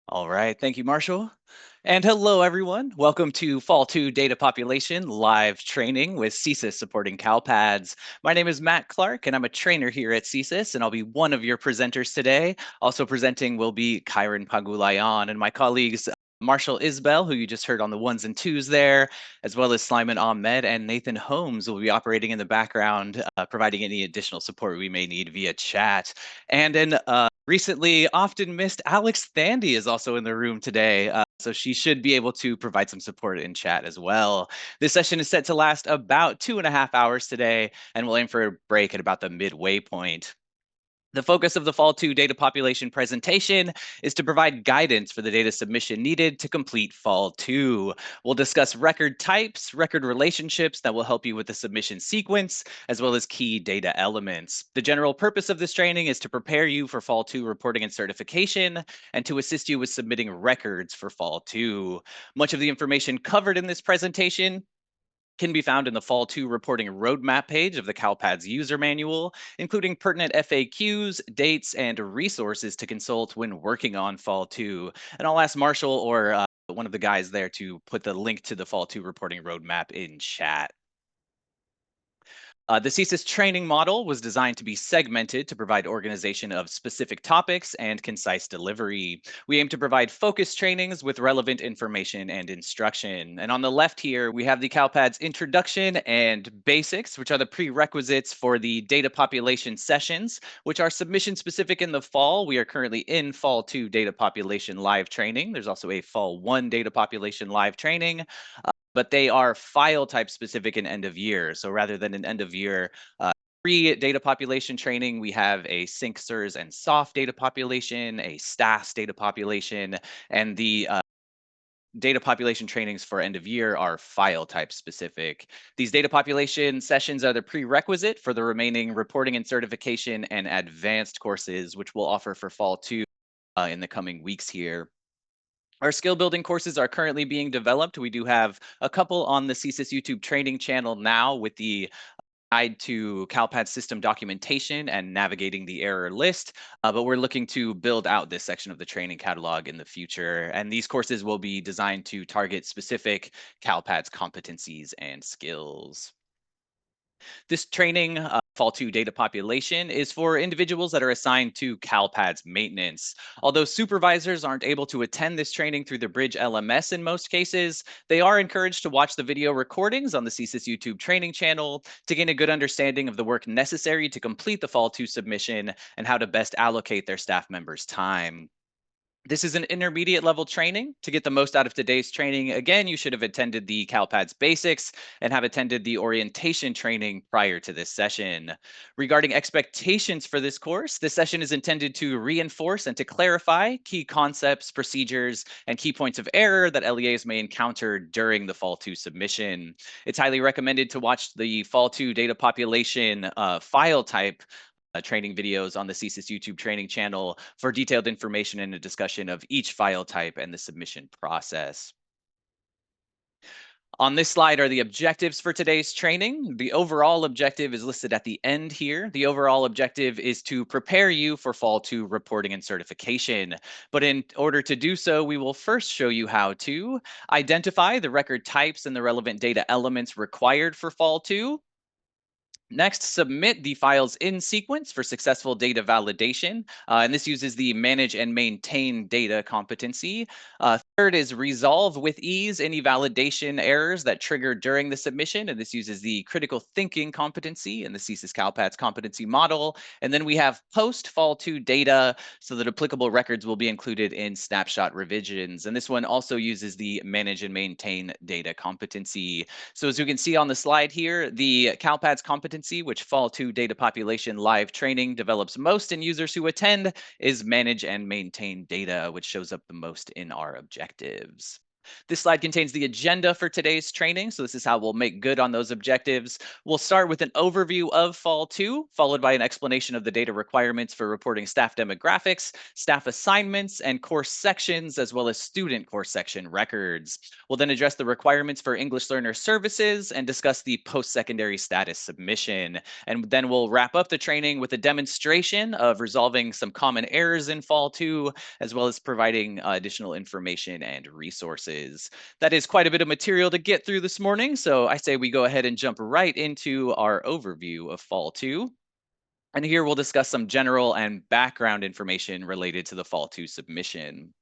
All right. Thank you, Marshall. And hello, everyone. Welcome to Fall 2 Data Population live training with CSIS supporting CalPads. My name is Matt Clark, and I'm a trainer here at CSIS, and I'll be one of your presenters today. Also presenting will be Kyron Pagulayan and my colleagues, Marshall Isbell, who you just heard on the ones and twos there, as well as Slyman Ahmed and Nathan Holmes will be operating in the background, providing any additional support we may need via chat. And an recently often missed Alex Thandy is also in the room today. So she should be able to provide some support in chat as well. This session is set to last about 2.5 hours today, and we'll aim for a break at about the midway point. The focus of the Fall 2 data population presentation is to provide guidance for the data submission needed to complete Fall 2. We'll discuss record types, record relationships that will help you with the submission sequence, as well as key data elements. The general purpose of this training is to prepare you for Fall 2 reporting and certification, and to assist you with submitting records for Fall 2. Much of the information covered in this presentation can be found in the Fall 2 reporting roadmap page of the CalPads user manual, including pertinent FAQs, dates, and resources to consult when working on Fall 2. And I'll ask Marshall or one of the guys there to put the link to the Fall 2 reporting roadmap in chat. The CSIS training model was designed to be segmented to provide organization of specific topics and concise delivery. We aim to provide focused trainings with relevant information and instruction. And on the left here, we have the CalPads introduction and basics, which are the prerequisites for the data population sessions, which are submission specific in the fall. We are currently in Fall 2 data population live training. There's also a Fall 1 data population live training, but they are file type specific and end of year. So rather than an end of year pre-data population training, we have a sync SIRS and soft data population, a STAS data population, and the data population trainings for end of year are file type specific. These data population sessions are the prerequisite for the remaining reporting and certification and advanced courses, which we'll offer for Fall 2 in the coming weeks here. Our skill building courses are currently being developed. We do have a couple on the CSIS YouTube training channel now with the guide to CalPAD system documentation and navigating the error list, but we're looking to build out this section of the training catalog in the future. And these courses will be designed to target specific CalPADS competencies and skills. This training, Fall 2 data population, is for individuals that are assigned to CalPads maintenance. Although supervisors aren't able to attend this training through the Bridge LMS in most cases, they are encouraged to watch the video recordings on the CSIS YouTube training channel to gain a good understanding of the work necessary to complete the Fall 2 submission and how to best allocate their staff members' time. This is an intermediate level training. To get the most out of today's training, again, you should have attended the CalPads basics and have attended the orientation training prior to this session. Regarding expectations for this course, this session is intended to reinforce and to clarify key concepts, procedures, and key points of error that LEAs may encounter during the Fall 2 submission. It's highly recommended to watch the Fall 2 data population file type training videos on the CSIS YouTube training channel for detailed information and a discussion of each file type and the submission process. On this slide are the objectives for today's training. The overall objective is listed at the end here. The overall objective is to prepare you for Fall 2 reporting and certification. But in order to do so, we will first show you how to identify the record types and the relevant data elements required for Fall 2. Next, submit the files in sequence for successful data validation. And this uses the manage and maintain data competency. Third is resolve with ease any validation errors that trigger during the submission. And this uses the critical thinking competency in the CSIS CalPADS competency model. And then we have post Fall 2 data so that applicable records will be included in snapshot revisions. And this one also uses the manage and maintain data competency. So as you can see on the slide here, the CalPads competency, which Fall 2 data population live training develops most in users who attend, is manage and maintain data, which shows up the most in our objectives. This slide contains the agenda for today's training, so this is how we'll make good on those objectives. We'll start with an overview of Fall 2, followed by an explanation of the data requirements for reporting staff demographics, staff assignments, and course sections, as well as student course section records. We'll then address the requirements for English learner services and discuss the post-secondary status submission. And then we'll wrap up the training with a demonstration of resolving some common errors in Fall 2, as well as providing additional information and resources. That is quite a bit of material to get through this morning, so I say we go ahead and jump right into our overview of Fall 2. And here we'll discuss some general and background information related to the Fall 2 submission.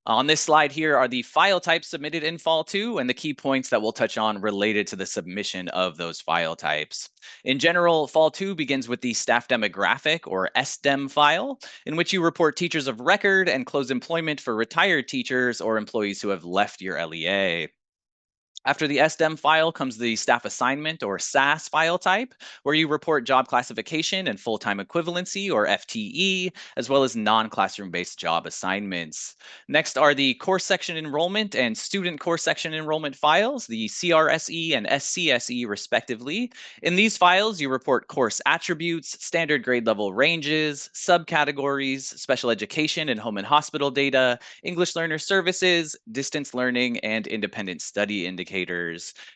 On this slide here are the file types submitted in Fall 2 and the key points that we'll touch on related to the submission of those file types. In general, Fall 2 begins with the staff demographic or SDEM file, in which you report teachers of record and close employment for retired teachers or employees who have left your LEA. After the SDEM file comes the staff assignment or SAS file type, where you report job classification and full-time equivalency or FTE, as well as non-classroom based job assignments. Next are the course section enrollment and student course section enrollment files, the CRSE and SCSE respectively. In these files, you report course attributes, standard grade level ranges, subcategories, special education and home and hospital data, English learner services, distance learning, and independent study indicators.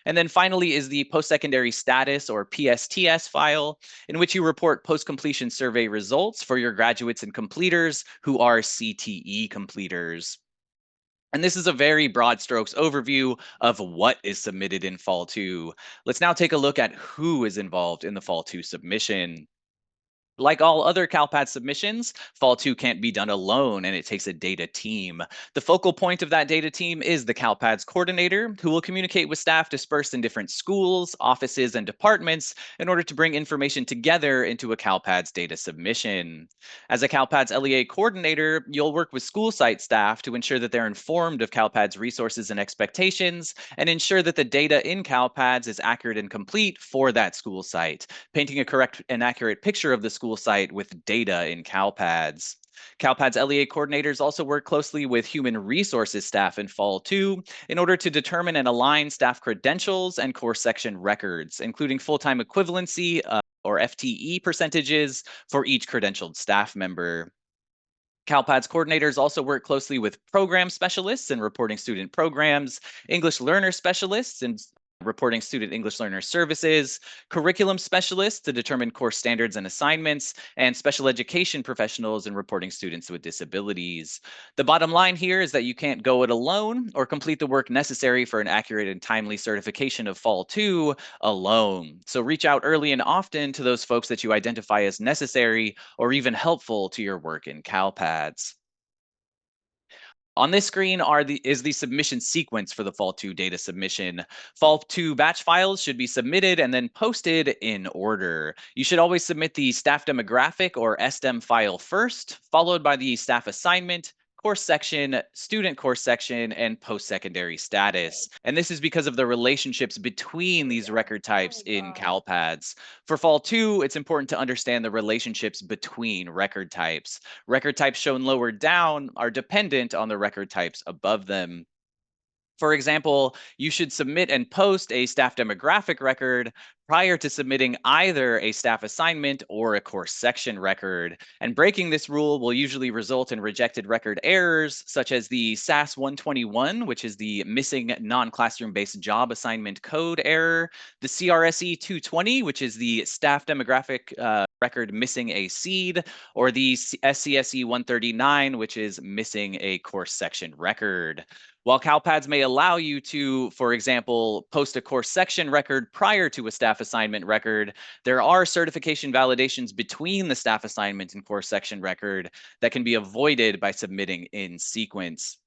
And then finally is the post-secondary status or PSTS file, in which you report post-completion survey results for your graduates and completers who are CTE completers. And this is a very broad strokes overview of what is submitted in Fall 2. Let's now take a look at who is involved in the Fall 2 submission. Like all other CalPADS submissions, Fall 2 can't be done alone, and it takes a data team. The focal point of that data team is the CalPADS coordinator, who will communicate with staff dispersed in different schools, offices, and departments in order to bring information together into a CalPADS data submission. As a CalPADS LEA coordinator, you'll work with school site staff to ensure that they're informed of CalPADS resources and expectations, and ensure that the data in CalPADS is accurate and complete for that school site, painting a correct and accurate picture of the school site with data in CalPADS. CalPADS LEA coordinators also work closely with human resources staff in Fall 2 in order to determine and align staff credentials and course section records, including full-time equivalency or FTE percentages for each credentialed staff member. CalPADS coordinators also work closely with program specialists in reporting student programs, English learner specialists in reporting student English learner services, curriculum specialists to determine course standards and assignments, and special education professionals in reporting students with disabilities. The bottom line here is that you can't go it alone or complete the work necessary for an accurate and timely certification of Fall 2 alone. So reach out early and often to those folks that you identify as necessary or even helpful to your work in CalPADS. On this screen is the submission sequence for the Fall 2 data submission. Fall 2 batch files should be submitted and then posted in order. You should always submit the staff demographic or SDEM file first, followed by the staff assignment, course section, student course section, and post-secondary status. And this is because of the relationships between these record types in CalPADS. For Fall 2, it's important to understand the relationships between record types. Record types shown lower down are dependent on the record types above them. For example, you should submit and post a staff demographic record prior to submitting either a staff assignment or a course section record. And breaking this rule will usually result in rejected record errors, such as the SAS 121, which is the missing non-classroom based job assignment code error, the CRSE 220, which is the staff demographic record missing a seed, or the SCSE 139, which is missing a course section record. While CalPADS may allow you to, for example, post a course section record prior to a staff assignment record, there are certification validations between the staff assignment and course section record that can be avoided by submitting in sequence.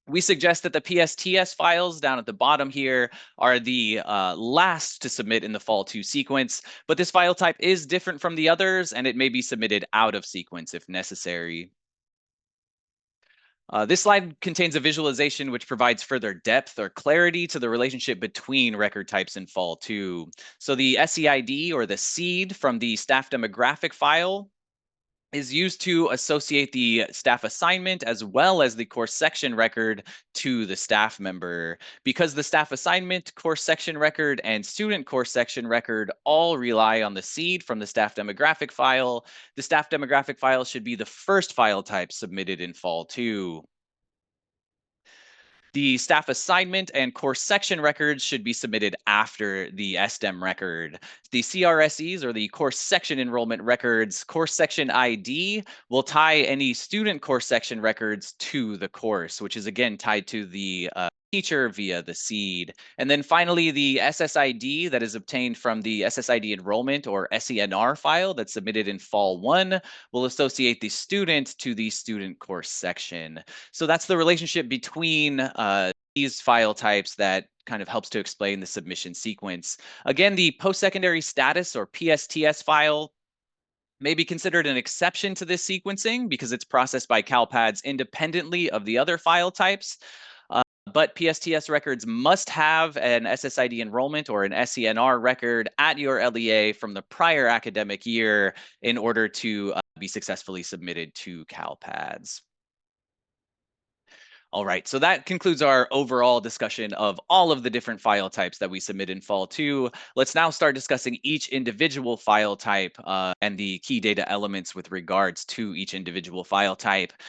We suggest that the PSTS files down at the bottom here are the last to submit in the Fall 2 sequence, but this file type is different from the others, and it may be submitted out of sequence if necessary. This slide contains a visualization which provides further depth or clarity to the relationship between record types in Fall 2. So the SEID or the seed from the staff demographic file is used to associate the staff assignment as well as the course section record to the staff member. Because the staff assignment, course section record, and student course section record all rely on the seed from the staff demographic file, the staff demographic file should be the first file type submitted in Fall 2. The staff assignment and course section records should be submitted after the SDEM record. The CRSEs, or the course section enrollment records, course section ID will tie any student course section records to the course, which is again tied to the teacher via the seed. And then finally, the SSID that is obtained from the SSID enrollment or SENR file that's submitted in Fall 1 will associate the student to the student course section. So that's the relationship between these file types that kind of helps to explain the submission sequence. Again, the post-secondary status or PSTS file may be considered an exception to this sequencing because it's processed by CALPADS independently of the other file types. But PSTS records must have an SSID enrollment or an SENR record at your LEA from the prior academic year in order to be successfully submitted to CALPADS. All right, so that concludes our overall discussion of all of the different file types that we submit in Fall 2. Let's now start discussing each individual file type and the key data elements with regards to each individual file type.